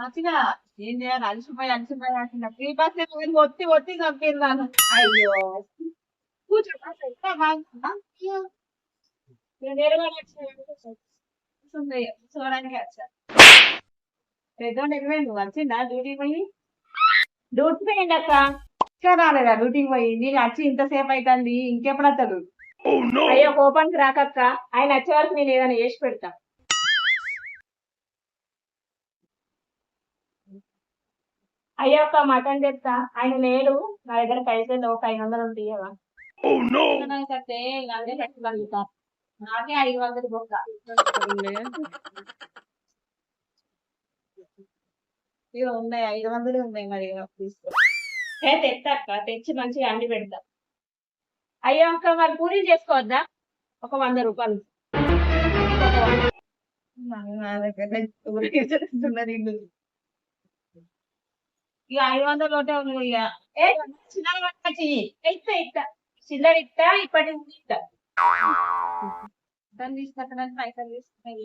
వచ్చినా ఏం చేయాలి అలసిపోయి అలసిపోయి అంటున్నా ఫ్రీ బస్ ఒత్తి ఒత్తి చంపిన్నాను. అయ్యో కూర్చో చూడడానికి వచ్చా పెద్దోడు ఎనిమిది వచ్చిందా డ్యూటీకి పోయి. డ్యూటీ పోయింది అక్క ఇంకా రాలేదా డ్యూటీకి పోయి. నేను వచ్చి ఇంతసేపు అవుతుంది ఇంకెప్పుడు వస్తాడు. అయ్యో కోపానికి రాకక్క ఆయన వచ్చే వరకు నేను ఏదైనా చేసి పెడతా. అయ్యో ఒక్క మటన్ చెప్తా ఆయన లేడు నా దగ్గర పైసలు ఒక 500 ఉంటాయి కదా కట్టే అదే కట్టగలుగుతా. నాకే 500 బొక్క ఇక ఉన్నాయి 500 ఉన్నాయి మరి తీసుకో. తెచ్చక్క తెచ్చి మంచిగా అండి పెడతా. అయ్యో ఒక్క మరి పూరీలు చేసుకోవద్దా ఒక 100 రూపాయలు. ఇక 500 ఒకటే ఉంది. ఇక చిల్లర ఇస్తా ఇస్తా చిల్లర ఇస్తా ఇప్పటి నుంచి ఇస్తా. దాన్ని తీసుకొట్టడానికి పైసలు తీసుకున్నాయి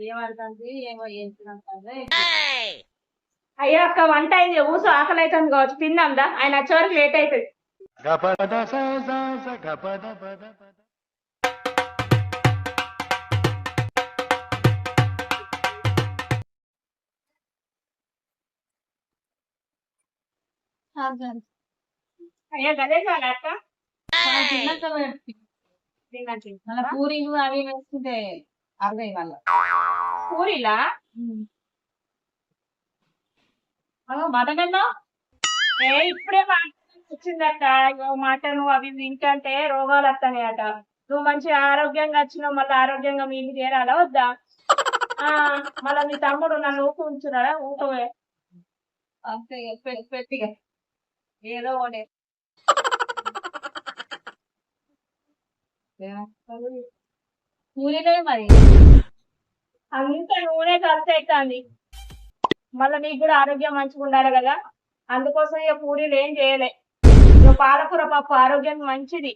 ఏమడుతుంది ఏమో చేస్తున్నా. అయ్యో అక్క వంట అయింది ఊసు ఆకలి అవుతుంది కావచ్చు తిందాందా ఆయన వచ్చే వరకు లేట్ అవుతుంది. అయ్యా గదే చాలా అక్క మన పూరీలు అవి వేసుకుంటే అర్థం వాళ్ళ పూరీలా మటన్ అన్నా ఇప్పుడే వచ్చిందట. మటన్ అవి తింటే రోగాలు వస్తాయట. నువ్వు మంచిగా ఆరోగ్యంగా వచ్చినావు మళ్ళీ ఆరోగ్యంగా మీకు చేరాలా వద్దా. మళ్ళీ మీ తమ్ముడు నన్ను ఊపు ఉంచున్నాడా ఊపవే అంతే పెట్టిగా ఏదో ఒకటి పూరీలే మరి అంత నూనె ఖర్చు అవుతుంది. మళ్ళీ నీకు కూడా ఆరోగ్యం మంచిగా ఉండాలి కదా అందుకోసం ఇక పూరీలు ఏం చేయలే. పాలకూర పప్పు ఆరోగ్యానికి మంచిది.